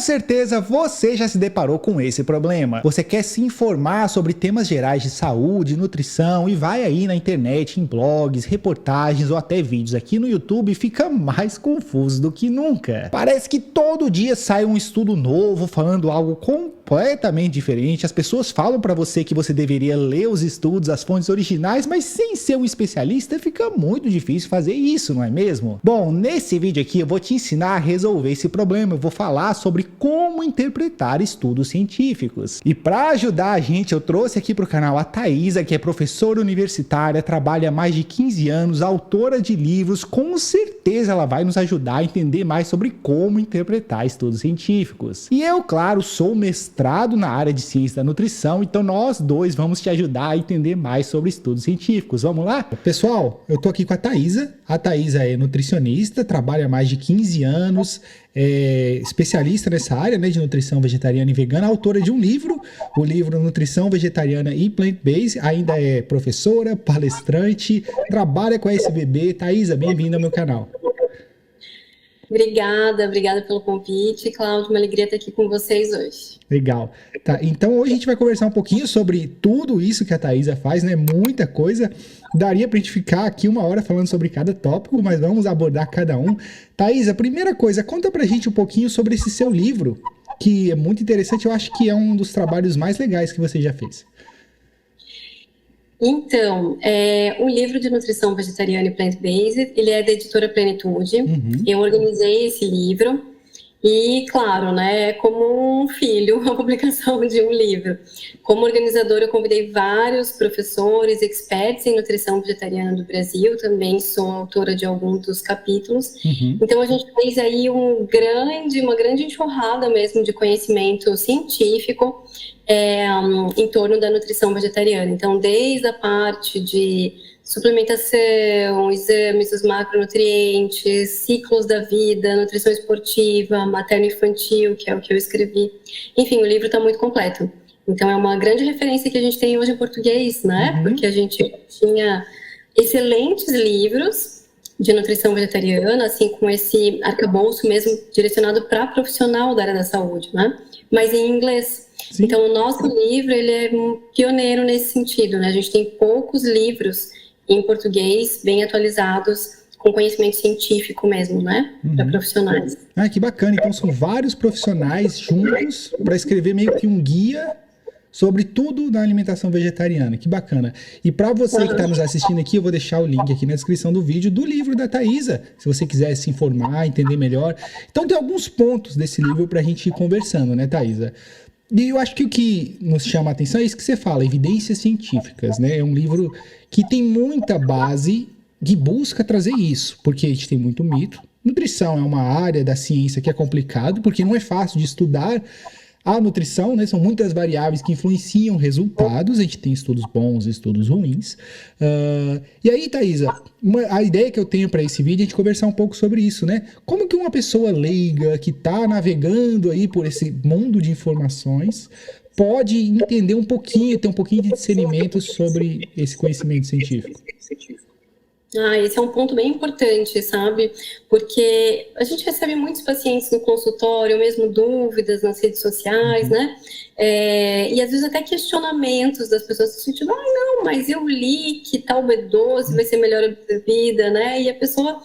certeza você já se deparou com esse problema. Você quer se informar sobre temas gerais de saúde, nutrição e vai aí na internet, em blogs, reportagens ou até vídeos aqui no YouTube e fica mais confuso do que nunca. Parece que todo dia sai um estudo novo falando algo completamente diferente. As pessoas falam para você que você deveria ler os estudos, as fontes originais, mas sem ser um especialista fica muito difícil fazer isso, não é mesmo? Bom, nesse vídeo aqui eu vou te ensinar a resolver esse problema. Eu vou falar sobre como interpretar estudos científicos. E para ajudar a gente, eu trouxe aqui para o canal a Thaisa, que é professora universitária, trabalha há mais de 15 anos, autora de livros. Com certeza ela vai nos ajudar a entender mais sobre como interpretar estudos científicos. E eu, claro, sou mestrado na área de ciência da nutrição, então nós dois vamos te ajudar a entender mais sobre estudos científicos. Vamos lá? Pessoal, eu tô aqui com a Thaisa. A Thaisa é nutricionista, trabalha há mais de 15 anos, é especialista nessa área, né, de nutrição vegetariana e vegana, autora de um livro, o livro Nutrição Vegetariana e Plant-Based, ainda é professora, palestrante, trabalha com a SBB. Thaisa, bem-vinda ao meu canal. Obrigada pelo convite, Cláudio, uma alegria estar aqui com vocês hoje. Legal. Tá, então hoje a gente vai conversar um pouquinho sobre tudo isso que a Thaisa faz, né? Muita coisa. Daria pra gente ficar aqui uma hora falando sobre cada tópico, mas vamos abordar cada um. Thaisa, primeira coisa, conta pra gente um pouquinho sobre esse seu livro, que é muito interessante, eu acho que é um dos trabalhos mais legais que você já fez. Então, o livro de nutrição vegetariana e plant-based, ele é da editora Plenitude. Eu organizei esse livro e, claro, né, como um filho, a publicação de um livro. Como organizadora, eu convidei vários professores, experts em nutrição vegetariana do Brasil, também sou autora de alguns dos capítulos. Então, a gente fez aí uma grande enxurrada mesmo de conhecimento científico em torno da nutrição vegetariana. Então, desde a parte de suplementação, exames dos macronutrientes, ciclos da vida, nutrição esportiva, materno-infantil, que é o que eu escrevi. Enfim, o livro está muito completo. Então, é uma grande referência que a gente tem hoje em português, né? Porque a gente tinha excelentes livros de nutrição vegetariana, assim, com esse arcabouço mesmo direcionado para profissional da área da saúde, né? Mas em inglês. Sim. Então, o nosso livro, ele é um pioneiro nesse sentido, né? A gente tem poucos livros em português, bem atualizados, com conhecimento científico mesmo, né? Para profissionais. Ah, que bacana. Então, são vários profissionais juntos para escrever meio que um guia sobre tudo na alimentação vegetariana. Que bacana. E para você que está nos assistindo aqui, eu vou deixar o link aqui na descrição do vídeo do livro da Thaisa, se você quiser se informar, entender melhor. Então, tem alguns pontos desse livro para a gente ir conversando, né, Thaisa? E eu acho que o que nos chama a atenção é isso que você fala, evidências científicas, né? É um livro que tem muita base que busca trazer isso, porque a gente tem muito mito. Nutrição é uma área da ciência que é complicado, porque não é fácil de estudar a nutrição, né? São muitas variáveis que influenciam resultados. A gente tem estudos bons e estudos ruins. E aí, Thaisa, a ideia que eu tenho para esse vídeo é a gente conversar um pouco sobre isso, né? Como que uma pessoa leiga que está navegando aí por esse mundo de informações pode entender um pouquinho, ter um pouquinho de discernimento sobre esse conhecimento científico? Esse é um ponto bem importante, sabe? Porque a gente recebe muitos pacientes no consultório, mesmo dúvidas nas redes sociais, né? E às vezes até questionamentos das pessoas no sentido, não, mas eu li que tal B12 vai ser melhor absorvida, né? E a pessoa,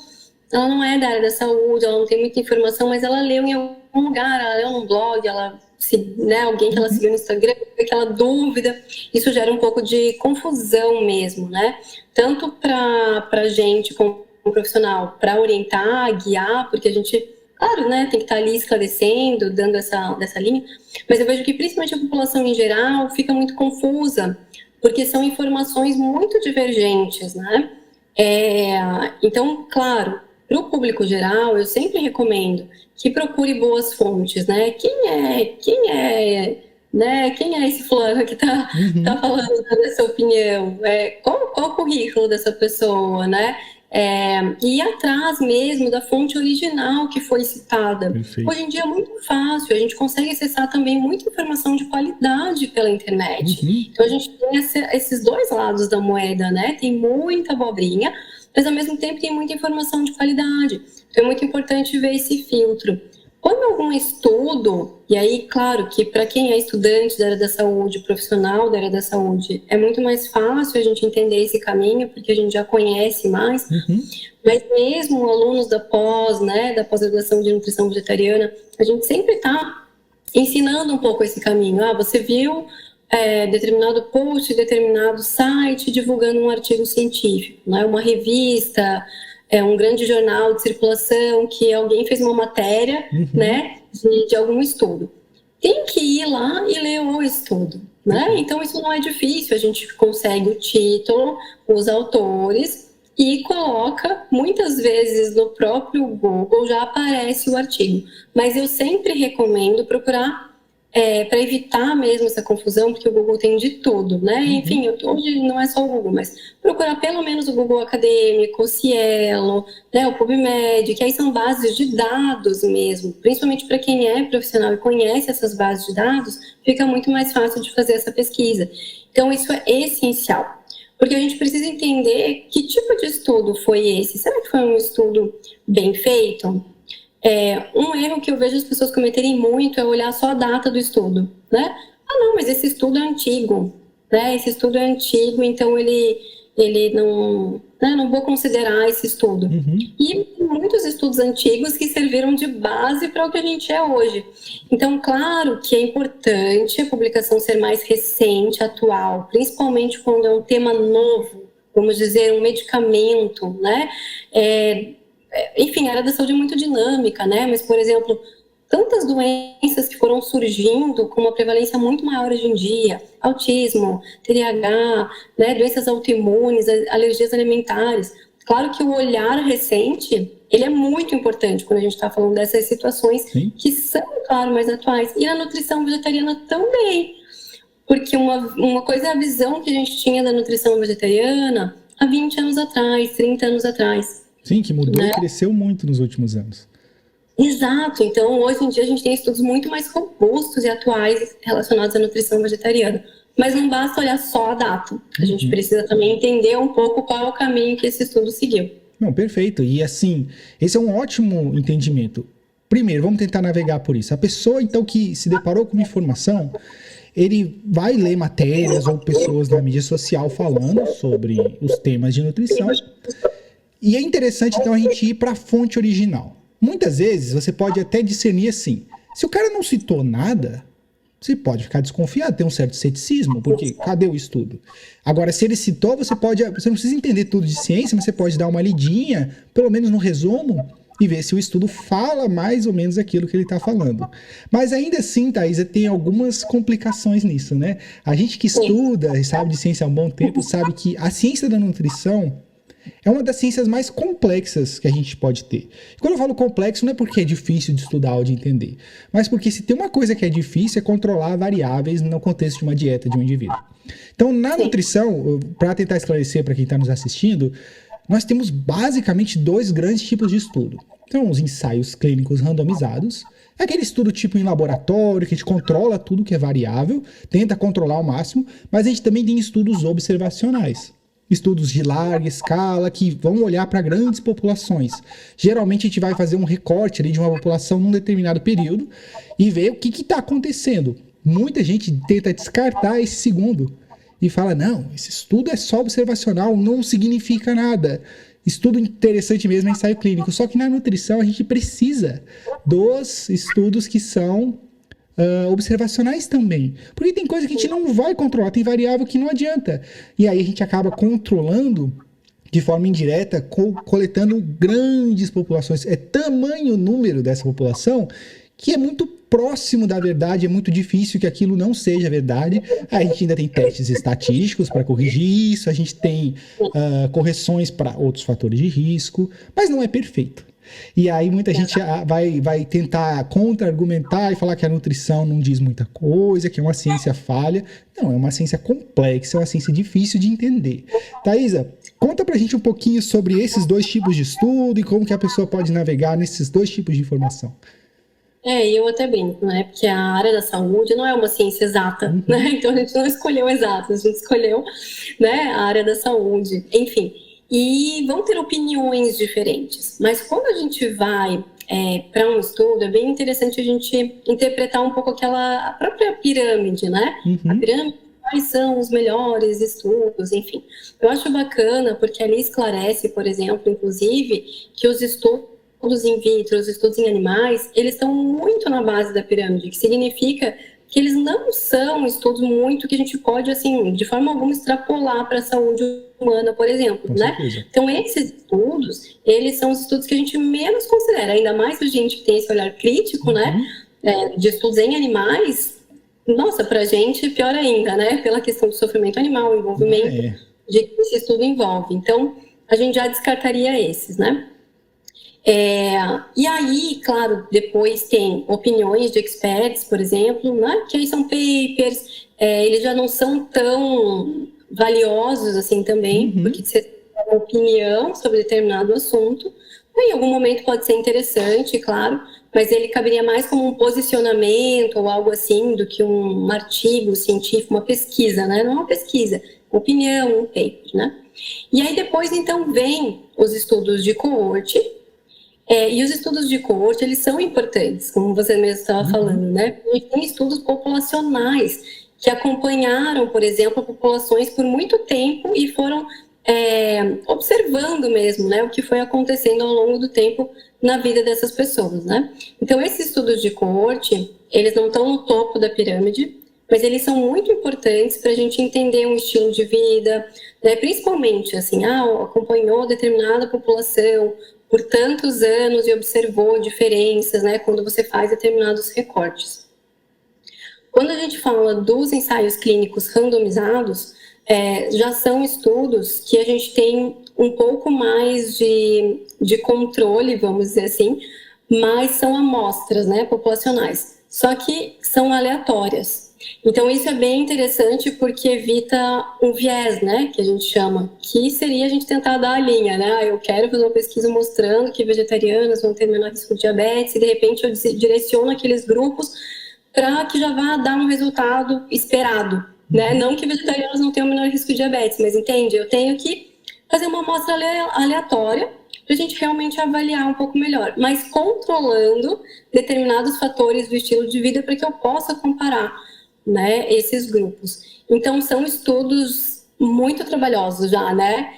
ela não é da área da saúde, ela não tem muita informação, mas ela leu em algum lugar, ela leu num blog, alguém que ela seguiu no Instagram, aquela dúvida, isso gera um pouco de confusão mesmo, né? Tanto para a gente como profissional, para orientar, guiar, porque a gente, claro, né, tem que estar ali esclarecendo, dando dessa linha, mas eu vejo que principalmente a população em geral fica muito confusa, porque são informações muito divergentes, né? Então, claro, para o público geral, eu sempre recomendo que procure boas fontes, né? Quem é esse fulano que tá falando dessa opinião? Qual o currículo dessa pessoa, né? E ir atrás mesmo da fonte original que foi citada. Perfeito. Hoje em dia é muito fácil, a gente consegue acessar também muita informação de qualidade pela internet. Então a gente tem esses dois lados da moeda, né? Tem muita abobrinha, mas ao mesmo tempo tem muita informação de qualidade. Então é muito importante ver esse filtro. Quando algum estudo, e aí, claro, que para quem é estudante da área da saúde, profissional da área da saúde, é muito mais fácil a gente entender esse caminho, porque a gente já conhece mais, mas mesmo alunos da pós, né, da pós-graduação de nutrição vegetariana, a gente sempre está ensinando um pouco esse caminho. Você viu determinado post, determinado site divulgando um artigo científico, né, uma revista, um grande jornal de circulação, que alguém fez uma matéria, né, de algum estudo. Tem que ir lá e ler o estudo, né? Então, isso não é difícil, a gente consegue o título, os autores, e coloca, muitas vezes no próprio Google já aparece o artigo. Mas eu sempre recomendo procurar para evitar mesmo essa confusão, porque o Google tem de tudo, né? Enfim, hoje não é só o Google, mas procurar pelo menos o Google Acadêmico, o Cielo, né, o PubMed, que aí são bases de dados mesmo. Principalmente para quem é profissional e conhece essas bases de dados, fica muito mais fácil de fazer essa pesquisa. Então, isso é essencial. Porque a gente precisa entender que tipo de estudo foi esse. Será que foi um estudo bem feito? Um erro que eu vejo as pessoas cometerem muito é olhar só a data do estudo, né? Não, mas esse estudo é antigo, né? Esse estudo é antigo, então ele não, né? Não vou considerar esse estudo. E muitos estudos antigos que serviram de base para o que a gente é hoje. Então, claro que é importante a publicação ser mais recente, atual, principalmente quando é um tema novo, vamos dizer, um medicamento, né? Enfim, a área da saúde é muito dinâmica, né? Mas, por exemplo, tantas doenças que foram surgindo com uma prevalência muito maior hoje em dia, autismo, TDAH, né? Doenças autoimunes, alergias alimentares. Claro que o olhar recente, ele é muito importante quando a gente está falando dessas situações que são, claro, mais atuais. E a nutrição vegetariana também. Porque uma coisa é a visão que a gente tinha da nutrição vegetariana há 20 anos atrás, 30 anos atrás. Sim, que mudou e cresceu muito nos últimos anos. Exato. Então, hoje em dia, a gente tem estudos muito mais robustos e atuais relacionados à nutrição vegetariana. Mas não basta olhar só a data. A gente precisa também entender um pouco qual é o caminho que esse estudo seguiu. Não, perfeito. E assim, esse é um ótimo entendimento. Primeiro, vamos tentar navegar por isso. A pessoa, então, que se deparou com uma informação, ele vai ler matérias ou pessoas na mídia social falando sobre os temas de nutrição. E é interessante, então, a gente ir para a fonte original. Muitas vezes, você pode até discernir assim, se o cara não citou nada, você pode ficar desconfiado, ter um certo ceticismo, porque cadê o estudo? Agora, se ele citou, você não precisa entender tudo de ciência, mas você pode dar uma lidinha, pelo menos no resumo, e ver se o estudo fala mais ou menos aquilo que ele está falando. Mas ainda assim, Thaisa, tem algumas complicações nisso, né? A gente que estuda e sabe de ciência há um bom tempo, sabe que a ciência da nutrição é uma das ciências mais complexas que a gente pode ter. Quando eu falo complexo, não é porque é difícil de estudar ou de entender, mas porque se tem uma coisa que é difícil é controlar variáveis no contexto de uma dieta de um indivíduo. Então, na nutrição, para tentar esclarecer para quem está nos assistindo, nós temos basicamente dois grandes tipos de estudo. Então, os ensaios clínicos randomizados, aquele estudo tipo em laboratório, que a gente controla tudo que é variável, tenta controlar ao máximo, mas a gente também tem estudos observacionais. Estudos de larga escala que vão olhar para grandes populações. Geralmente a gente vai fazer um recorte ali de uma população num determinado período e ver o que está acontecendo. Muita gente tenta descartar esse segundo e fala, não, esse estudo é só observacional, não significa nada. Estudo interessante mesmo é ensaio clínico. Só que na nutrição a gente precisa dos estudos que são observacionais também. Porque tem coisa que a gente não vai controlar, tem variável que não adianta. E aí a gente acaba controlando de forma indireta, coletando grandes populações. É tamanho o número dessa população que é muito próximo da verdade, é muito difícil que aquilo não seja verdade. A gente ainda tem testes estatísticos para corrigir isso, a gente tem correções para outros fatores de risco, mas não é perfeito. E aí muita gente vai tentar contra-argumentar e falar que a nutrição não diz muita coisa, que é uma ciência falha. Não, é uma ciência complexa, é uma ciência difícil de entender. Thaisa, conta pra gente um pouquinho sobre esses dois tipos de estudo e como que a pessoa pode navegar nesses dois tipos de informação. Eu até brinco, né? Porque a área da saúde não é uma ciência exata, né? Então a gente não escolheu exato, a gente escolheu, né, a área da saúde. Enfim, e vão ter opiniões diferentes. Mas quando a gente vai para um estudo, é bem interessante a gente interpretar um pouco a própria pirâmide, né? A pirâmide, quais são os melhores estudos, enfim. Eu acho bacana porque ali esclarece, por exemplo, inclusive, que os estudos in vitro, os estudos em animais, eles estão muito na base da pirâmide, que significa que eles não são estudos muito que a gente pode, assim, de forma alguma extrapolar para a saúde humana, por exemplo, né? Então, esses estudos, eles são os estudos que a gente menos considera, ainda mais a gente que tem esse olhar crítico, né, de estudos em animais, nossa, pra gente, pior ainda, né, pela questão do sofrimento animal, o envolvimento de que esse estudo envolve. Então, a gente já descartaria esses, né? E aí, claro, depois tem opiniões de experts, por exemplo, né, que aí são papers, eles já não são tão valiosos assim também, porque você tem uma opinião sobre determinado assunto, em algum momento pode ser interessante, claro, mas ele caberia mais como um posicionamento ou algo assim do que um artigo científico, uma pesquisa, né? Não é uma pesquisa, opinião, um paper, né? E aí depois, então, vem os estudos de coorte. E os estudos de coorte, eles são importantes, como você mesmo estava falando, né? E tem estudos populacionais que acompanharam, por exemplo, populações por muito tempo e foram observando mesmo, né, o que foi acontecendo ao longo do tempo na vida dessas pessoas, né? Então, esses estudos de coorte, eles não estão no topo da pirâmide, mas eles são muito importantes para a gente entender um estilo de vida, né? Principalmente, assim, acompanhou determinada população por tantos anos e observou diferenças, né, quando você faz determinados recortes. Quando a gente fala dos ensaios clínicos randomizados, já são estudos que a gente tem um pouco mais de controle, vamos dizer assim, mas são amostras, né, populacionais, só que são aleatórias. Então, isso é bem interessante porque evita um viés, né, que a gente chama, que seria a gente tentar dar a linha, né? Eu quero fazer uma pesquisa mostrando que vegetarianas vão ter menor risco de diabetes e, de repente, eu direciono aqueles grupos para que já vá dar um resultado esperado, né? Não que vegetarianos não tenham menor risco de diabetes, mas entende? Eu tenho que fazer uma amostra aleatória para a gente realmente avaliar um pouco melhor, mas controlando determinados fatores do estilo de vida para que eu possa comparar, né, esses grupos. Então, são estudos muito trabalhosos já, né?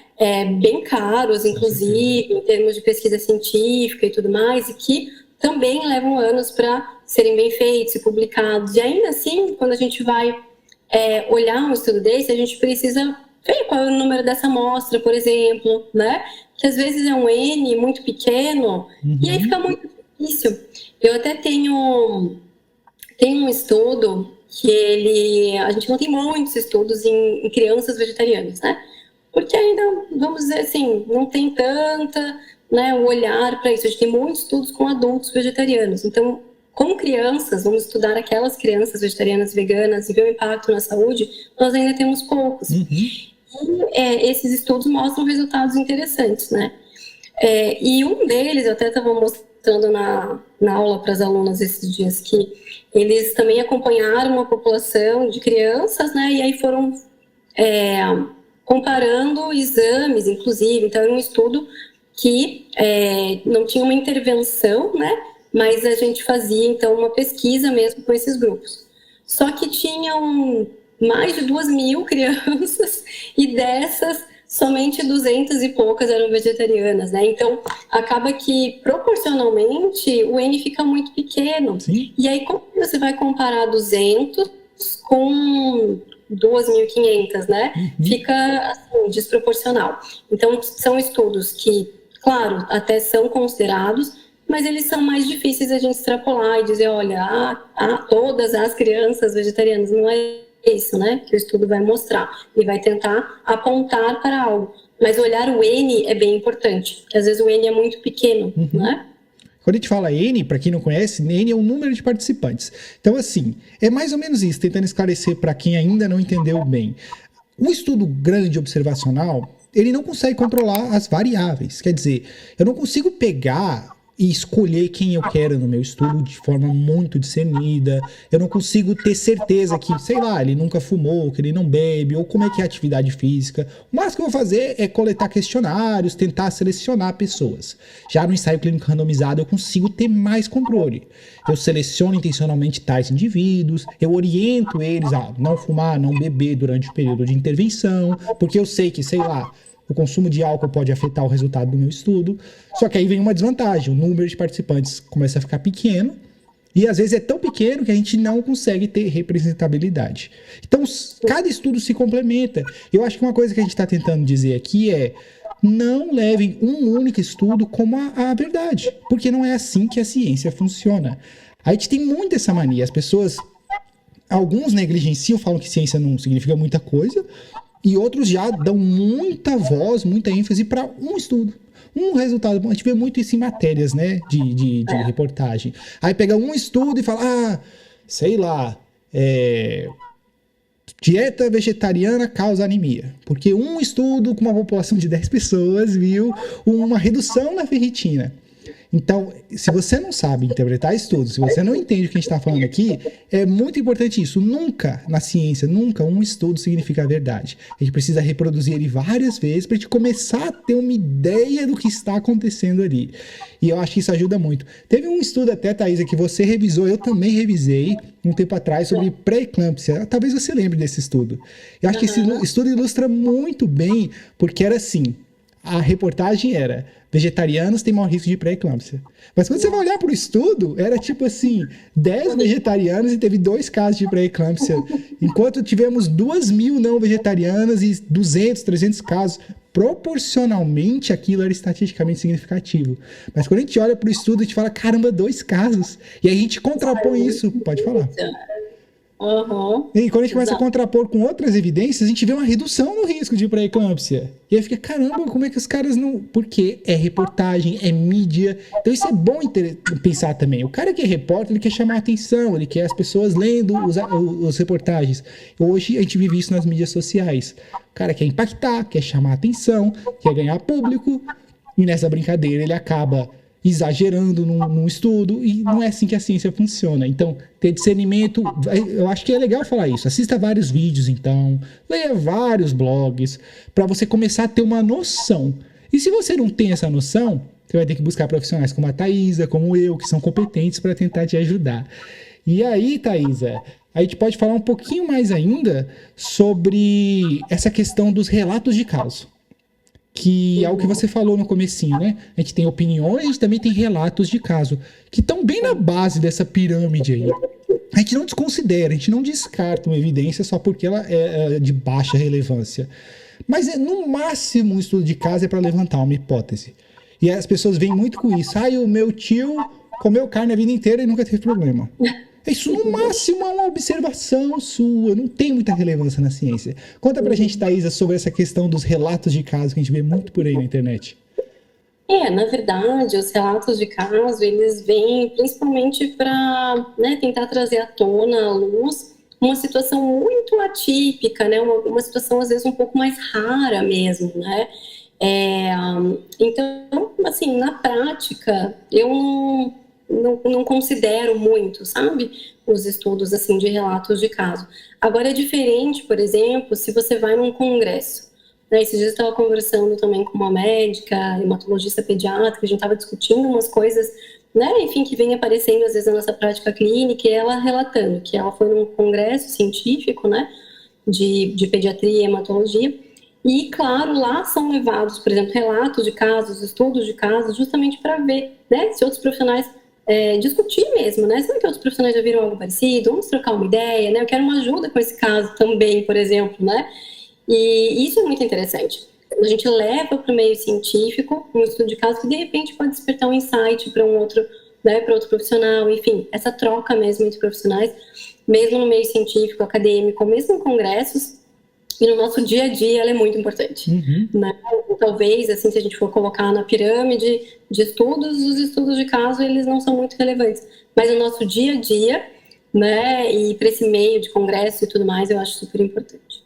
Bem caros, inclusive, em termos de pesquisa científica e tudo mais, e que também levam anos para serem bem feitos e publicados. E ainda assim, quando a gente vai olhar um estudo desse, a gente precisa ver qual é o número dessa amostra, por exemplo, né? Que às vezes é um N muito pequeno, e aí fica muito difícil. Eu até tenho um estudo que a gente não tem muitos estudos em crianças vegetarianas, né? Porque ainda, vamos dizer assim, não tem tanta, né, um olhar para isso. A gente tem muitos estudos com adultos vegetarianos. Então, com crianças, vamos estudar aquelas crianças vegetarianas, veganas e ver o impacto na saúde, nós ainda temos poucos. E esses estudos mostram resultados interessantes, né? E um deles, eu até estava mostrando na aula para as alunas esses dias, que eles também acompanharam uma população de crianças, né? E aí foram comparando exames, inclusive. Então, era um estudo que não tinha uma intervenção, né? Mas a gente fazia, então, uma pesquisa mesmo com esses grupos. Só que tinham mais de 2.000 crianças e dessas, somente 200 e poucas eram vegetarianas, né? Então, acaba que, proporcionalmente, o N fica muito pequeno. Sim. E aí, como você vai comparar 200 com 2.500, né? Fica, assim, desproporcional. Então, são estudos que, claro, até são considerados, mas eles são mais difíceis a gente extrapolar e dizer, olha, todas as crianças vegetarianas, não é isso, né, que o estudo vai mostrar, e vai tentar apontar para algo. Mas olhar o N é bem importante, porque às vezes o N é muito pequeno, né? Quando a gente fala N, para quem não conhece, N é o número de participantes. Então, assim, é mais ou menos isso, tentando esclarecer para quem ainda não entendeu bem. Um estudo grande observacional, ele não consegue controlar as variáveis. Quer dizer, eu não consigo pegar escolher quem eu quero no meu estudo de forma muito discernida. Eu não consigo ter certeza que, sei lá, ele nunca fumou, que ele não bebe, ou como é que é a atividade física. O máximo que eu vou fazer é coletar questionários, tentar selecionar pessoas. Já no ensaio clínico randomizado, eu consigo ter mais controle. Eu seleciono intencionalmente tais indivíduos, eu oriento eles a não fumar, não beber durante o período de intervenção, porque eu sei que, sei lá, o consumo de álcool pode afetar o resultado do meu estudo. Só que aí vem uma desvantagem. O número de participantes começa a ficar pequeno. E às vezes é tão pequeno que a gente não consegue ter representabilidade. Então, cada estudo se complementa. Eu acho que uma coisa que a gente está tentando dizer aqui é: não levem um único estudo como a verdade. Porque não é assim que a ciência funciona. A gente tem muito essa mania. As pessoas, alguns negligenciam, falam que ciência não significa muita coisa. E outros já dão muita voz, muita ênfase para um estudo, um resultado. A gente vê muito isso em matérias, né, de reportagem. Aí pega um estudo e fala, sei lá, dieta vegetariana causa anemia. Porque um estudo com uma população de 10 pessoas viu uma redução na ferritina. Então, se você não sabe interpretar estudos, se você não entende o que a gente está falando aqui, é muito importante isso. Nunca, na ciência, nunca um estudo significa a verdade. A gente precisa reproduzir ele várias vezes para a gente começar a ter uma ideia do que está acontecendo ali. E eu acho que isso ajuda muito. Teve um estudo até, Thaisa, que você revisou, eu também revisei um tempo atrás sobre pré-eclâmpsia. Talvez você lembre desse estudo. Eu acho que esse estudo ilustra muito bem, porque era assim, a reportagem era: vegetarianos têm maior risco de pré-eclâmpsia. Mas quando você vai olhar para o estudo, era tipo assim, 10 vegetarianos e teve 2 casos de pré-eclâmpsia. Enquanto tivemos 2.000 não vegetarianas e 200, 300 casos. Proporcionalmente, aquilo era estatisticamente significativo. Mas quando a gente olha para o estudo, a gente fala, caramba, 2 casos. E a gente contrapõe isso. Pode falar. E quando a gente começa a contrapor com outras evidências, a gente vê uma redução no risco de pré-eclâmpsia. E aí fica, caramba, como é que os caras não... Porque é reportagem, é mídia. Então isso é bom pensar também. O cara que é repórter, ele quer chamar a atenção, ele quer as pessoas lendo os reportagens. Hoje a gente vive isso nas mídias sociais. O cara quer impactar, quer chamar a atenção, quer ganhar público. E nessa brincadeira ele acaba exagerando num estudo, e não é assim que a ciência funciona. Então, ter discernimento, eu acho que é legal falar isso. Assista vários vídeos, então, leia vários blogs, para você começar a ter uma noção. E se você não tem essa noção, você vai ter que buscar profissionais como a Thaisa, como eu, que são competentes para tentar te ajudar. E aí, Thaisa, a gente pode falar um pouquinho mais ainda sobre essa questão dos relatos de caso, que é o que você falou no comecinho, né? A gente tem opiniões, a gente também tem relatos de caso, que estão bem na base dessa pirâmide aí. A gente não desconsidera, a gente não descarta uma evidência só porque ela é de baixa relevância. Mas, no máximo, um estudo de caso é para levantar uma hipótese. E as pessoas vêm muito com isso. O meu tio comeu carne a vida inteira e nunca teve problema. Isso, no máximo, é uma observação sua, não tem muita relevância na ciência. Conta pra gente, Thaisa, sobre essa questão dos relatos de caso que a gente vê muito por aí na internet. Na verdade, os relatos de caso, eles vêm principalmente para, tentar trazer à tona, à luz, uma situação muito atípica, né? Uma situação, às vezes, um pouco mais rara mesmo, né? Então, assim, na prática, eu não considero muito, sabe, os estudos assim de relatos de caso. Agora é diferente, por exemplo, se você vai num congresso. Esses dias eu estava conversando também com uma médica, hematologista pediátrica, a gente estava discutindo umas coisas, enfim, que vem aparecendo às vezes na nossa prática clínica, e ela relatando que ela foi num congresso científico, de pediatria e hematologia, e, claro, lá são levados, por exemplo, relatos de casos, estudos de casos, justamente para ver, se outros profissionais discutir mesmo, será que outros profissionais já viram algo parecido? Vamos trocar uma ideia, eu quero uma ajuda com esse caso também, por exemplo, E isso é muito interessante. A gente leva para o meio científico um estudo de caso que, de repente, pode despertar um insight para um outro, para outro profissional, enfim, essa troca mesmo entre profissionais, mesmo no meio científico, acadêmico, mesmo em congressos, e no nosso dia a dia ela é muito importante. Talvez, assim, se a gente for colocar na pirâmide de estudos, os estudos de caso, eles não são muito relevantes. Mas no nosso dia a dia, e para esse meio de congresso e tudo mais, eu acho super importante.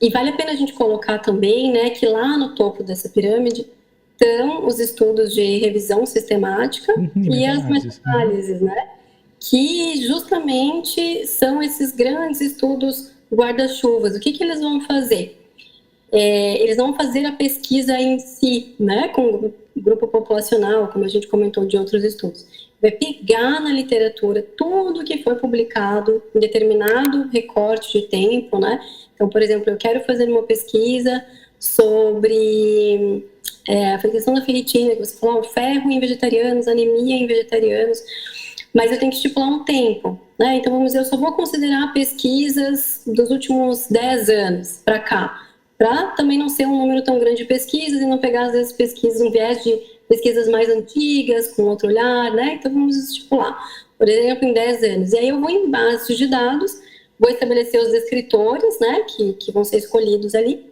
E vale a pena a gente colocar também, que lá no topo dessa pirâmide são os estudos de revisão sistemática e as meta-análises, né? Que justamente são esses grandes estudos guarda-chuvas. O que eles vão fazer? Eles vão fazer a pesquisa em si, né? Com o grupo populacional, como a gente comentou de outros estudos. Vai pegar na literatura tudo que foi publicado em determinado recorte de tempo, né? Então, por exemplo, eu quero fazer uma pesquisa sobre a questão da ferritina, que você falou, ferro em vegetarianos, anemia em vegetarianos, mas eu tenho que estipular um tempo, né? Então, vamos dizer, eu só vou considerar pesquisas dos últimos 10 anos para cá, para também não ser um número tão grande de pesquisas e não pegar, às vezes, pesquisas, um viés de pesquisas mais antigas, com outro olhar, né? Então, vamos estipular, por exemplo, em 10 anos. E aí eu vou em bases de dados, vou estabelecer os descritores, né? Que vão ser escolhidos ali.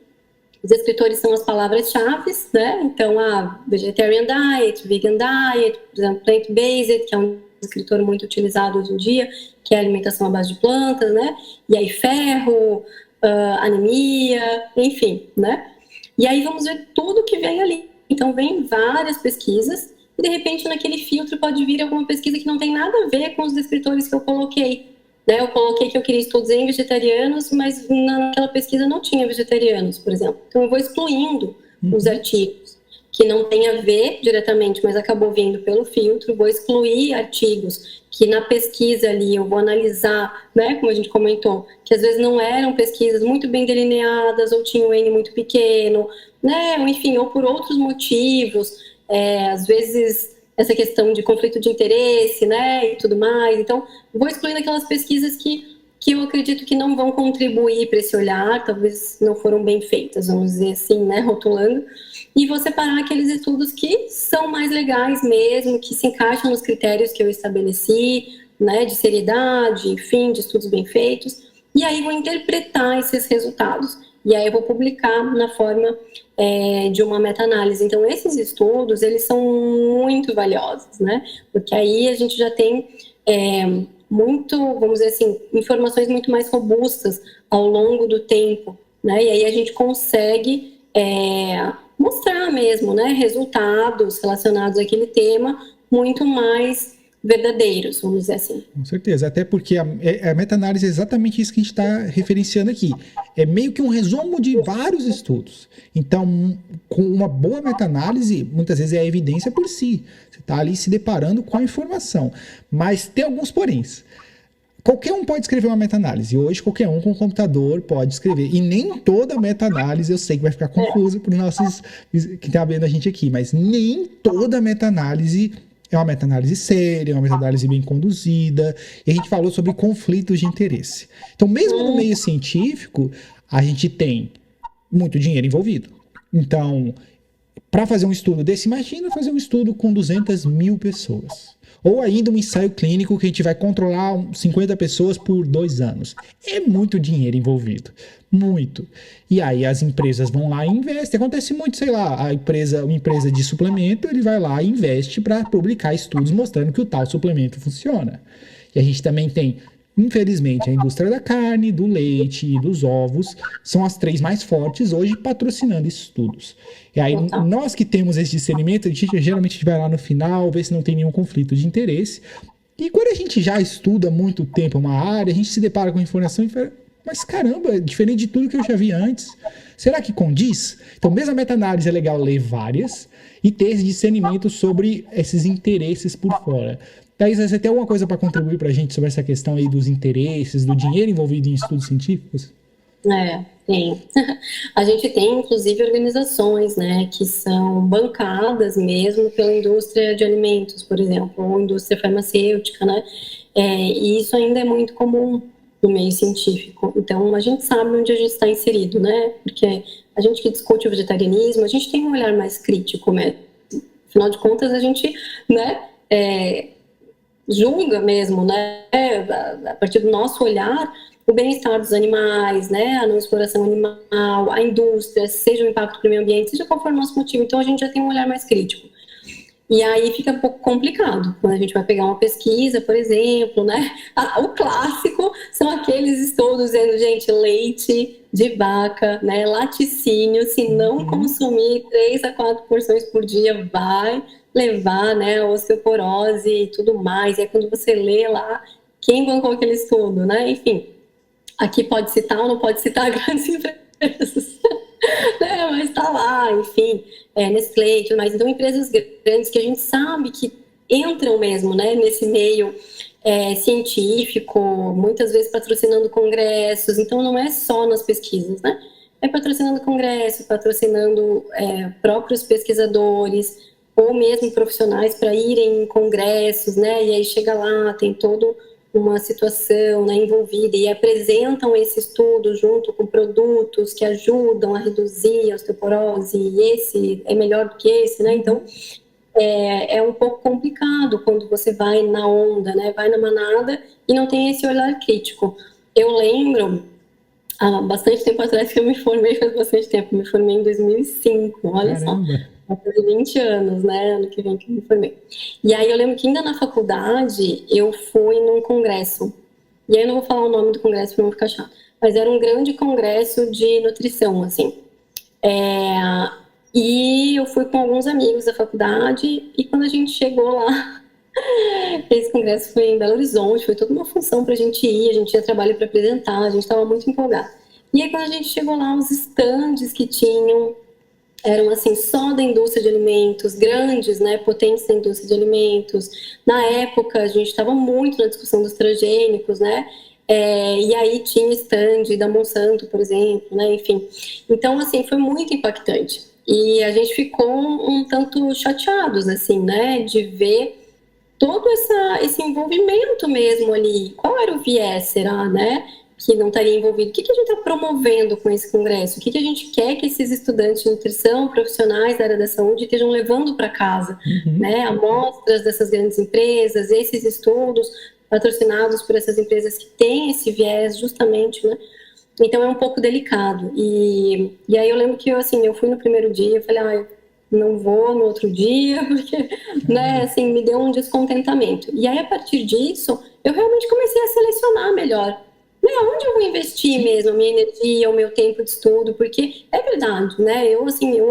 Os descritores são as palavras-chave, né? Então, a vegetarian diet, vegan diet, por exemplo, plant-based, que é um descritor muito utilizado hoje em dia, que é a alimentação à base de plantas, né? E aí ferro, anemia, enfim, né? E aí vamos ver tudo que vem ali. Então, vem várias pesquisas e, de repente, naquele filtro pode vir alguma pesquisa que não tem nada a ver com os descritores que eu coloquei. Né? Eu coloquei que eu queria estudos em vegetarianos, mas naquela pesquisa não tinha vegetarianos, por exemplo. Então, eu vou excluindo os artigos que não tem a ver diretamente, mas acabou vindo pelo filtro. Vou excluir artigos que na pesquisa ali eu vou analisar, né, como a gente comentou, que às vezes não eram pesquisas muito bem delineadas ou tinham um N muito pequeno, né, ou enfim, ou por outros motivos, às vezes essa questão de conflito de interesse, né, e tudo mais. Então, vou excluindo aquelas pesquisas que eu acredito que não vão contribuir para esse olhar, talvez não foram bem feitas, vamos dizer assim, né, rotulando, e vou separar aqueles estudos que são mais legais mesmo, que se encaixam nos critérios que eu estabeleci, né, de seriedade, enfim, de estudos bem feitos, e aí vou interpretar esses resultados, e aí eu vou publicar na forma de uma meta-análise. Então, esses estudos, eles são muito valiosos, né, porque aí a gente já tem muito, vamos dizer assim, informações muito mais robustas ao longo do tempo, né, e aí a gente consegue mostrar mesmo, né, resultados relacionados àquele tema muito mais verdadeiros, vamos dizer assim. Com certeza, até porque a meta-análise é exatamente isso que a gente está referenciando aqui. É meio que um resumo de vários estudos. Então, com uma boa meta-análise, muitas vezes é a evidência por si. Você está ali se deparando com a informação. Mas tem alguns poréns. Qualquer um pode escrever uma meta-análise. Hoje, qualquer um com computador pode escrever. E nem toda meta-análise, eu sei que vai ficar confusa para os nossos que estão vendo a gente aqui, mas nem toda meta-análise é uma meta-análise séria, é uma meta-análise bem conduzida. E a gente falou sobre conflitos de interesse. Então, mesmo no meio científico, a gente tem muito dinheiro envolvido. Então, para fazer um estudo desse, imagina fazer um estudo com 200 mil pessoas. Ou ainda um ensaio clínico que a gente vai controlar 50 pessoas por 2 anos. É muito dinheiro envolvido. Muito. E aí as empresas vão lá e investem. Acontece muito, sei lá, uma empresa de suplemento, ele vai lá e investe para publicar estudos mostrando que o tal suplemento funciona. E a gente também tem, infelizmente, a indústria da carne, do leite e dos ovos são as 3 mais fortes hoje patrocinando estudos. E aí, nós que temos esse discernimento, geralmente a gente vai lá no final, ver se não tem nenhum conflito de interesse. E quando a gente já estuda há muito tempo uma área, a gente se depara com informação e fala, mas caramba, é diferente de tudo que eu já vi antes. Será que condiz? Então, mesmo a meta-análise é legal ler várias e ter esse discernimento sobre esses interesses por fora. Thaís, você tem alguma coisa para contribuir para a gente sobre essa questão aí dos interesses, do dinheiro envolvido em estudos científicos? Tem. A gente tem, inclusive, organizações, né, que são bancadas mesmo pela indústria de alimentos, por exemplo, ou indústria farmacêutica, né, e isso ainda é muito comum no meio científico. Então, a gente sabe onde a gente está inserido, né, porque a gente que discute o vegetarianismo, a gente tem um olhar mais crítico mesmo. Afinal de contas, a gente, né, julga mesmo, né, a partir do nosso olhar, o bem-estar dos animais, né, a não exploração animal, a indústria, seja o impacto para o meio ambiente, seja qual for o nosso motivo. Então, a gente já tem um olhar mais crítico. E aí fica um pouco complicado, quando a gente vai pegar uma pesquisa, por exemplo, né? O clássico são aqueles estudos dizendo, gente, leite de vaca, né? Laticínio, se não consumir 3 a 4 porções por dia, vai levar, né, a osteoporose e tudo mais. E aí quando você lê lá, quem bancou aquele estudo, né? Enfim, aqui pode citar ou não pode citar grandes empresas. Mas tá lá, enfim, Nestlé e tudo mais. Então, empresas grandes que a gente sabe que entram mesmo, né, nesse meio científico, muitas vezes patrocinando congressos. Então, não é só nas pesquisas, né? É patrocinando congressos, patrocinando próprios pesquisadores, ou mesmo profissionais para irem em congressos, né? E aí chega lá, tem todo uma situação, né, envolvida, e apresentam esse estudo junto com produtos que ajudam a reduzir a osteoporose, e esse é melhor do que esse, né? Então, é um pouco complicado quando você vai na onda, né? Vai na manada e não tem esse olhar crítico. Eu lembro, há bastante tempo atrás que eu me formei, faz bastante tempo, me formei em 2005, olha Caramba. só. Vai fazer 20 anos, né? Ano que vem que eu me formei. E aí eu lembro que ainda na faculdade eu fui num congresso. E aí eu não vou falar o nome do congresso para não ficar chato. Mas era um grande congresso de nutrição, assim. E eu fui com alguns amigos da faculdade. E quando a gente chegou lá, esse congresso foi em Belo Horizonte, foi toda uma função para a gente ir. A gente tinha trabalho para apresentar, a gente estava muito empolgado. E aí quando a gente chegou lá, os estandes que tinham eram assim só da indústria de alimentos, grandes, né, potentes da indústria de alimentos. Na época a gente estava muito na discussão dos transgênicos, né, e aí tinha stand da Monsanto, por exemplo, né, enfim. Então assim foi muito impactante e a gente ficou um tanto chateados, assim, né, de ver todo esse envolvimento mesmo ali. Qual era o viés, será, né? Que não estaria envolvido. O que a gente está promovendo com esse congresso? O que a gente quer que esses estudantes de nutrição, profissionais da área da saúde, estejam levando para casa? Né? Amostras dessas grandes empresas, esses estudos patrocinados por essas empresas que têm esse viés justamente, né? Então é um pouco delicado. E aí eu lembro que eu fui no primeiro dia, eu falei, não vou no outro dia, porque, né, assim, me deu um descontentamento. E aí, a partir disso, eu realmente comecei a selecionar melhor. Né, onde eu vou investir mesmo a minha energia, o meu tempo de estudo, porque é verdade, né, eu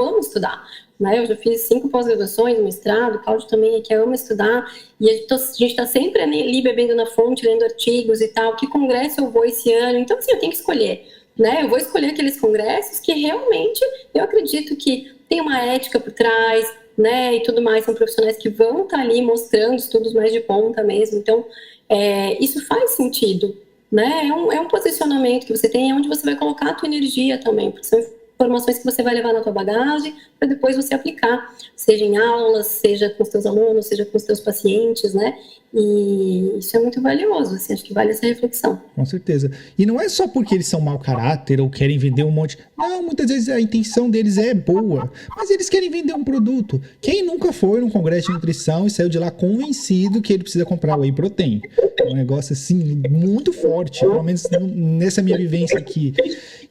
amo estudar. Né, eu já fiz 5 pós-graduações, mestrado, o Cláudio também que ama estudar, e a gente está sempre ali bebendo na fonte, lendo artigos e tal, que congresso eu vou esse ano, então assim, eu tenho que escolher, né, eu vou escolher aqueles congressos que realmente eu acredito que tem uma ética por trás, né, e tudo mais, são profissionais que vão estar ali mostrando estudos mais de ponta mesmo, então isso faz sentido, né, é um posicionamento que você tem, é onde você vai colocar a tua energia também, porque são informações que você vai levar na tua bagagem para depois você aplicar, seja em aulas, seja com os teus alunos, seja com os teus pacientes, né? E isso é muito valioso, assim, acho que vale essa reflexão. Com certeza. E não é só porque eles são mau caráter ou querem vender um monte. Não, muitas vezes a intenção deles é boa, mas eles querem vender um produto. Quem nunca foi num congresso de nutrição e saiu de lá convencido que ele precisa comprar whey protein? É um negócio assim muito forte, pelo menos nessa minha vivência aqui.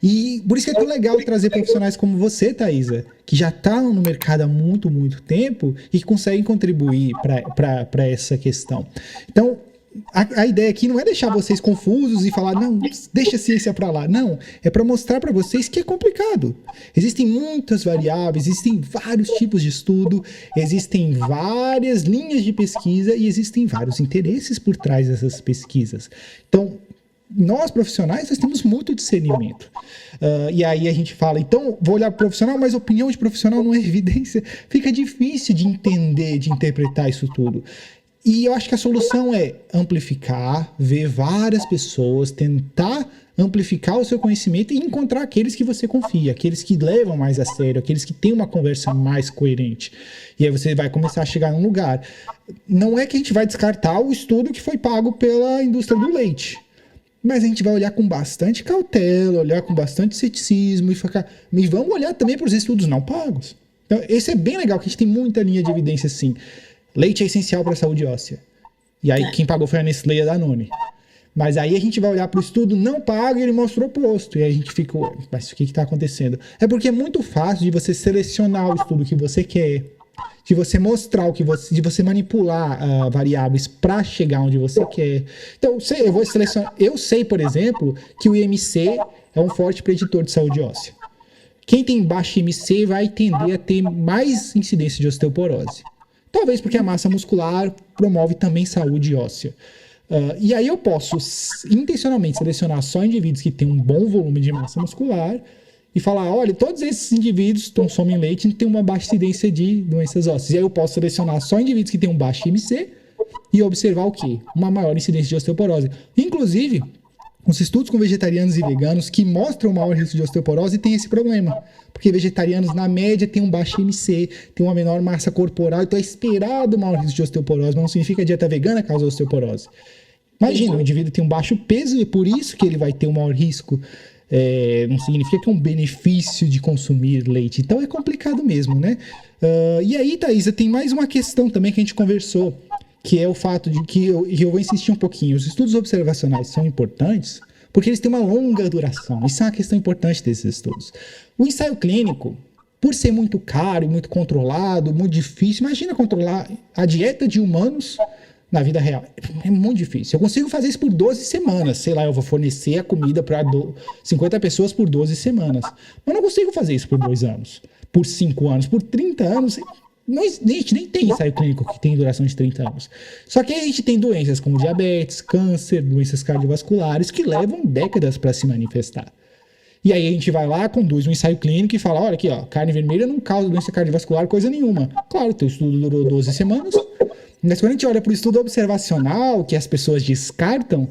E por isso que é tão legal trazer profissionais como você, Thaisa, que já está no mercado há muito, muito tempo e que conseguem contribuir para essa questão. Então, a ideia aqui não é deixar vocês confusos e falar, não, deixa a ciência para lá. Não, é para mostrar para vocês que é complicado. Existem muitas variáveis, existem vários tipos de estudo, existem várias linhas de pesquisa e existem vários interesses por trás dessas pesquisas. Então, nós profissionais, nós temos muito discernimento. E aí a gente fala, então, vou olhar para o profissional, mas opinião de profissional não é evidência. Fica difícil de entender, de interpretar isso tudo. E eu acho que a solução é amplificar, ver várias pessoas, tentar amplificar o seu conhecimento e encontrar aqueles que você confia, aqueles que levam mais a sério, aqueles que têm uma conversa mais coerente. E aí você vai começar a chegar num lugar. Não é que a gente vai descartar o estudo que foi pago pela indústria do leite. Mas a gente vai olhar com bastante cautela, olhar com bastante ceticismo e vamos olhar também para os estudos não pagos. Então, esse é bem legal, que a gente tem muita linha de evidência assim. Leite é essencial para a saúde óssea. E aí quem pagou foi a Nestlé e a Danone. Mas aí a gente vai olhar para o estudo não pago e ele mostra o oposto. E aí a gente fica, mas o que está acontecendo? É porque é muito fácil de você selecionar o estudo que você quer, de você mostrar de você manipular variáveis para chegar onde você quer. Então, eu vou selecionar. Eu sei, por exemplo, que o IMC é um forte preditor de saúde óssea. Quem tem baixo IMC vai tender a ter mais incidência de osteoporose. Talvez porque a massa muscular promove também saúde óssea. E aí eu posso intencionalmente selecionar só indivíduos que têm um bom volume de massa muscular e falar, olha, todos esses indivíduos consomem leite e têm uma baixa incidência de doenças ósseas. E aí eu posso selecionar só indivíduos que têm um baixo IMC e observar o quê? Uma maior incidência de osteoporose. Inclusive, os estudos com vegetarianos e veganos que mostram maior risco de osteoporose têm esse problema. Porque vegetarianos, na média, têm um baixo IMC, têm uma menor massa corporal, então é esperado maior risco de osteoporose, mas não significa que a dieta vegana causa osteoporose. Imagina, o indivíduo tem um baixo peso e é por isso que ele vai ter um maior risco. Não significa que é um benefício de consumir leite. Então é complicado mesmo, né? E aí, Thaisa, tem mais uma questão também que a gente conversou, que é o fato de que eu vou insistir um pouquinho. Os estudos observacionais são importantes porque eles têm uma longa duração. Isso é uma questão importante desses estudos. O ensaio clínico, por ser muito caro e muito controlado, muito difícil, imagina controlar a dieta de humanos na vida real. É muito difícil. Eu consigo fazer isso por 12 semanas. Sei lá, eu vou fornecer a comida para 50 pessoas por 12 semanas. Mas não consigo fazer isso por 2 anos, por 5 anos, por 30 anos. A gente nem tem ensaio clínico que tem duração de 30 anos. Só que a gente tem doenças como diabetes, câncer, doenças cardiovasculares que levam décadas para se manifestar. E aí a gente vai lá, conduz um ensaio clínico e fala, olha aqui, ó, carne vermelha não causa doença cardiovascular coisa nenhuma. Claro, teu estudo durou 12 semanas, mas quando a gente olha para o estudo observacional, que as pessoas descartam,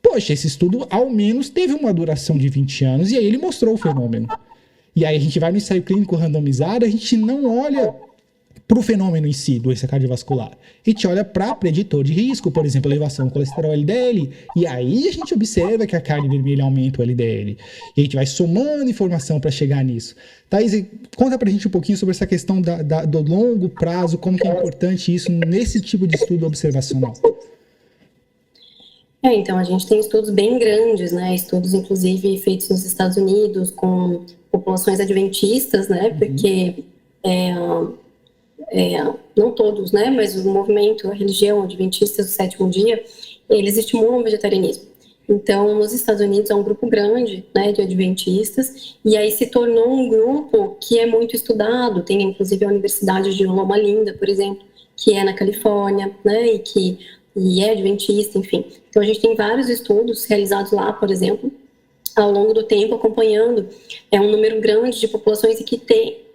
poxa, esse estudo ao menos teve uma duração de 20 anos e aí ele mostrou o fenômeno. E aí a gente vai no ensaio clínico randomizado, a gente não olha para o fenômeno em si, doença cardiovascular. A gente olha para preditor de risco, por exemplo, elevação do colesterol LDL, e aí a gente observa que a carne vermelha aumenta o LDL. E a gente vai somando informação para chegar nisso. Thaís, conta para a gente um pouquinho sobre essa questão do longo prazo, como que é importante isso nesse tipo de estudo observacional. Então, a gente tem estudos bem grandes, né? Estudos, inclusive, feitos nos Estados Unidos com populações adventistas, né? Porque não todos, né, mas o movimento, a religião adventista do sétimo dia, eles estimulam o vegetarianismo. Então, nos Estados Unidos, há um grupo grande, né, de adventistas, e aí se tornou um grupo que é muito estudado. Tem, inclusive, a Universidade de Loma Linda, por exemplo, que é na Califórnia, né, e é adventista, enfim. Então, a gente tem vários estudos realizados lá, por exemplo, ao longo do tempo, acompanhando um número grande de populações que tem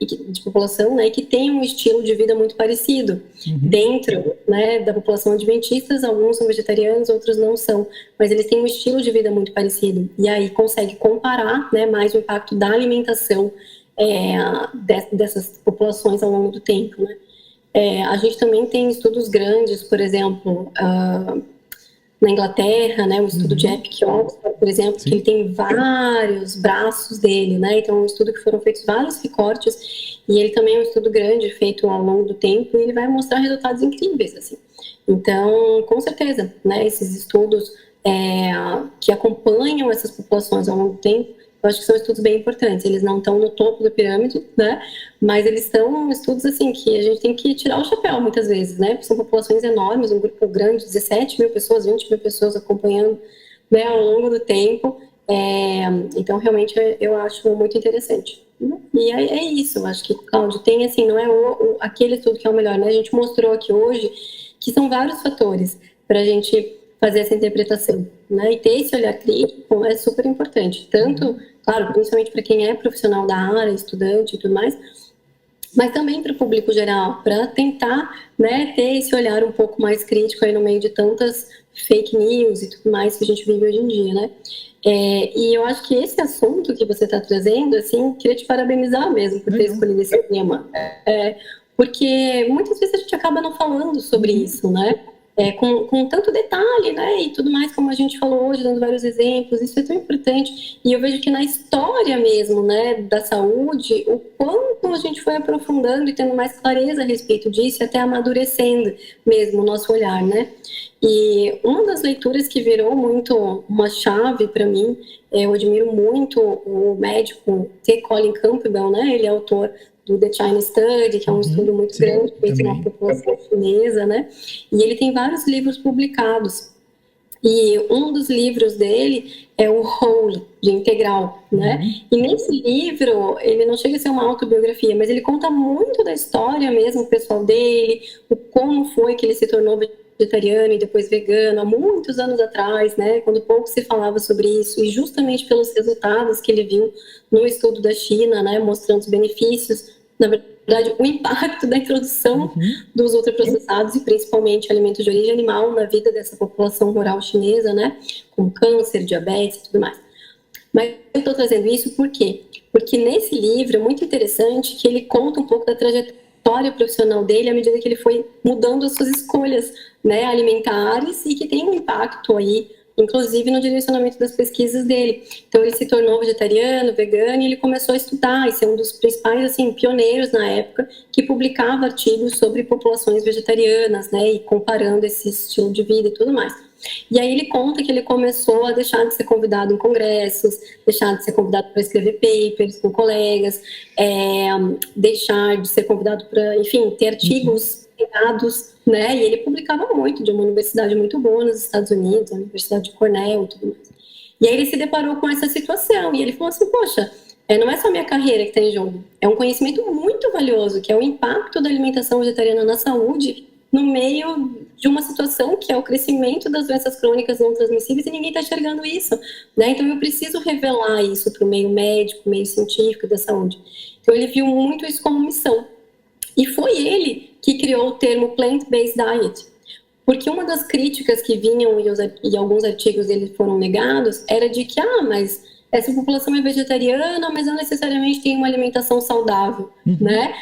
um estilo de vida muito parecido. Dentro, né, da população adventista, alguns são vegetarianos, outros não são, mas eles têm um estilo de vida muito parecido. E aí consegue comparar, né, mais o impacto da alimentação dessas populações ao longo do tempo, né? A gente também tem estudos grandes, por exemplo, na Inglaterra, né, o estudo de Epic Oxford, por exemplo, que ele tem vários braços dele, né, então é um estudo que foram feitos vários recortes, e ele também é um estudo grande, feito ao longo do tempo, e ele vai mostrar resultados incríveis, assim. Então, com certeza, né, esses estudos que acompanham essas populações ao longo do tempo, eu acho que são estudos bem importantes. Eles não estão no topo da pirâmide, né? Mas eles são estudos, assim, que a gente tem que tirar o chapéu muitas vezes, né? Porque são populações enormes, um grupo grande, 17 mil pessoas, 20 mil pessoas acompanhando, né, ao longo do tempo. Então, realmente, eu acho muito interessante. E é isso, eu acho que, Cláudio, tem, assim, não é aquele estudo que é o melhor, né? A gente mostrou aqui hoje que são vários fatores para a gente fazer essa interpretação, né? E ter esse olhar crítico é super importante, tanto, claro, principalmente para quem é profissional da área, estudante e tudo mais, mas também para o público geral, para tentar, né, ter esse olhar um pouco mais crítico aí no meio de tantas fake news e tudo mais que a gente vive hoje em dia, né? E eu acho que esse assunto que você está trazendo, assim, queria te parabenizar mesmo por ter escolhido esse tema, porque muitas vezes a gente acaba não falando sobre isso, né? Com tanto detalhe, né, e tudo mais, como a gente falou hoje, dando vários exemplos, isso é tão importante, e eu vejo que na história mesmo, né, da saúde, o quanto a gente foi aprofundando e tendo mais clareza a respeito disso, e até amadurecendo mesmo o nosso olhar, né, e uma das leituras que virou muito uma chave para mim, eu admiro muito o médico T. Colin Campbell, né, ele é autor do The China Study, que é um estudo muito grande feito na população chinesa, né? E ele tem vários livros publicados. E um dos livros dele é o Whole, de integral, né? E nesse livro, ele não chega a ser uma autobiografia, mas ele conta muito da história mesmo pessoal dele, o como foi que ele se tornou vegetariano e depois vegano, há muitos anos atrás, né? Quando pouco se falava sobre isso, e justamente pelos resultados que ele viu no estudo da China, né? Mostrando os benefícios, na verdade, o impacto da introdução dos ultraprocessados e principalmente alimentos de origem animal na vida dessa população rural chinesa, né? Com câncer, diabetes e tudo mais. Mas eu estou trazendo isso por quê? Porque nesse livro é muito interessante que ele conta um pouco da trajetória profissional dele à medida que ele foi mudando as suas escolhas, né, alimentares, e que tem um impacto aí, inclusive no direcionamento das pesquisas dele. Então ele se tornou vegetariano, vegano, e ele começou a estudar e ser um dos principais, assim, pioneiros na época, que publicava artigos sobre populações vegetarianas, né, e comparando esse estilo de vida e tudo mais. E aí ele conta que ele começou a deixar de ser convidado em congressos, deixar de ser convidado para escrever papers com colegas, deixar de ser convidado para, enfim, ter artigos pegados, né? E ele publicava muito de uma universidade muito boa nos Estados Unidos, a Universidade de Cornell e tudo mais. E aí ele se deparou com essa situação e ele falou assim, poxa, não é só minha carreira que está em jogo, é um conhecimento muito valioso, que é o impacto da alimentação vegetariana na saúde no meio de uma situação que é o crescimento das doenças crônicas não transmissíveis e ninguém está enxergando isso, né? Então eu preciso revelar isso para o meio médico, meio científico da saúde. Então ele viu muito isso como missão. E foi ele que criou o termo plant-based diet, porque uma das críticas que vinham e alguns artigos dele foram negados era de que, mas essa população é vegetariana, mas não necessariamente tem uma alimentação saudável, né?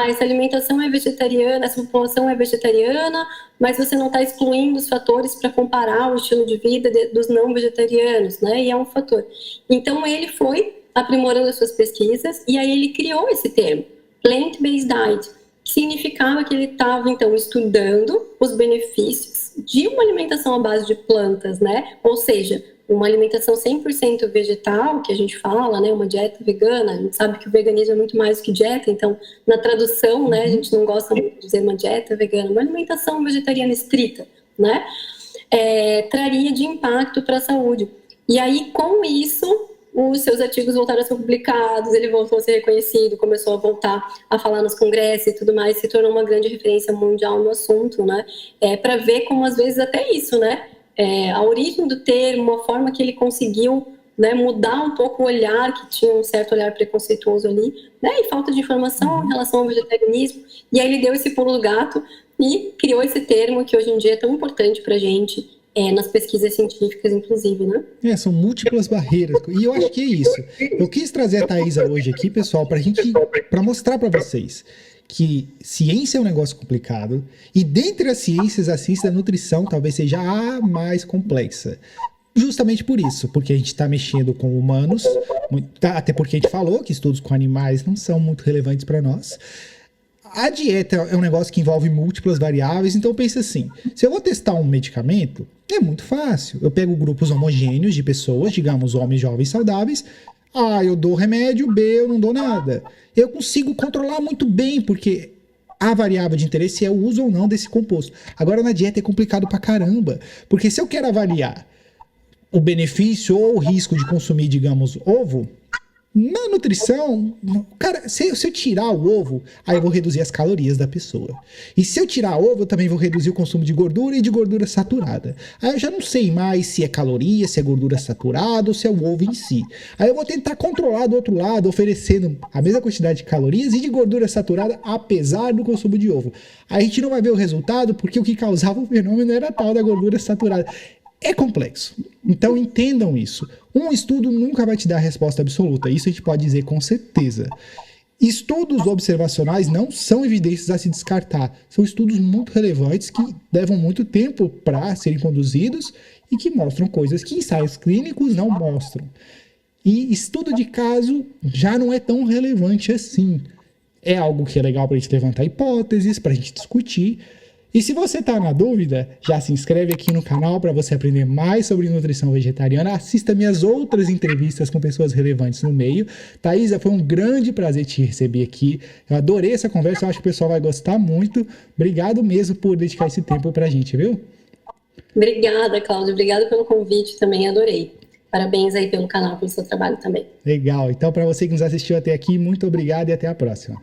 Essa alimentação é vegetariana, essa população é vegetariana, mas você não está excluindo os fatores para comparar o estilo de vida dos não vegetarianos, né? E é um fator. Então ele foi aprimorando as suas pesquisas e aí ele criou esse termo, plant-based diet, que significava que ele estava, então, estudando os benefícios de uma alimentação à base de plantas, né? Ou seja, uma alimentação 100% vegetal, que a gente fala, né? Uma dieta vegana. A gente sabe que o veganismo é muito mais do que dieta, então, na tradução, né? A gente não gosta muito de dizer uma dieta vegana, uma alimentação vegetariana estrita, né? Traria de impacto para a saúde. E aí, com isso, os seus artigos voltaram a ser publicados, ele voltou a ser reconhecido, começou a voltar a falar nos congressos e tudo mais, se tornou uma grande referência mundial no assunto, né? Para ver como, às vezes, até isso, né? A origem do termo, a forma que ele conseguiu, né, mudar um pouco o olhar, que tinha um certo olhar preconceituoso ali, né? E falta de informação em relação ao vegetarianismo. E aí ele deu esse pulo do gato e criou esse termo que hoje em dia é tão importante para a gente, nas pesquisas científicas, inclusive, né? São múltiplas barreiras. E eu acho que é isso. Eu quis trazer a Thaisa hoje aqui, pessoal, para mostrar para vocês que ciência é um negócio complicado e dentre as ciências, a ciência da nutrição talvez seja a mais complexa. Justamente por isso, porque a gente está mexendo com humanos, até porque a gente falou que estudos com animais não são muito relevantes para nós. A dieta é um negócio que envolve múltiplas variáveis, então pensa assim, se eu vou testar um medicamento, é muito fácil. Eu pego grupos homogêneos de pessoas, digamos, homens jovens saudáveis, eu dou remédio, B, eu não dou nada. Eu consigo controlar muito bem, porque a variável de interesse é o uso ou não desse composto. Agora, na dieta é complicado pra caramba, porque se eu quero avaliar o benefício ou o risco de consumir, digamos, ovo, na nutrição, cara, se eu tirar o ovo, aí eu vou reduzir as calorias da pessoa. E se eu tirar o ovo, eu também vou reduzir o consumo de gordura e de gordura saturada. Aí eu já não sei mais se é caloria, se é gordura saturada ou se é o ovo em si. Aí eu vou tentar controlar do outro lado, oferecendo a mesma quantidade de calorias e de gordura saturada, apesar do consumo de ovo. Aí a gente não vai ver o resultado, porque o que causava o fenômeno era a tal da gordura saturada. É complexo. Então entendam isso. Um estudo nunca vai te dar a resposta absoluta. Isso a gente pode dizer com certeza. Estudos observacionais não são evidências a se descartar. São estudos muito relevantes que levam muito tempo para serem conduzidos e que mostram coisas que ensaios clínicos não mostram. E estudo de caso já não é tão relevante assim. É algo que é legal para a gente levantar hipóteses, para a gente discutir. E se você tá na dúvida, já se inscreve aqui no canal para você aprender mais sobre nutrição vegetariana. Assista minhas outras entrevistas com pessoas relevantes no meio. Thaisa, foi um grande prazer te receber aqui. Eu adorei essa conversa, eu acho que o pessoal vai gostar muito. Obrigado mesmo por dedicar esse tempo pra gente, viu? Obrigada, Cláudio. Obrigada pelo convite, também adorei. Parabéns aí pelo canal, pelo seu trabalho também. Legal. Então, para você que nos assistiu até aqui, muito obrigado e até a próxima.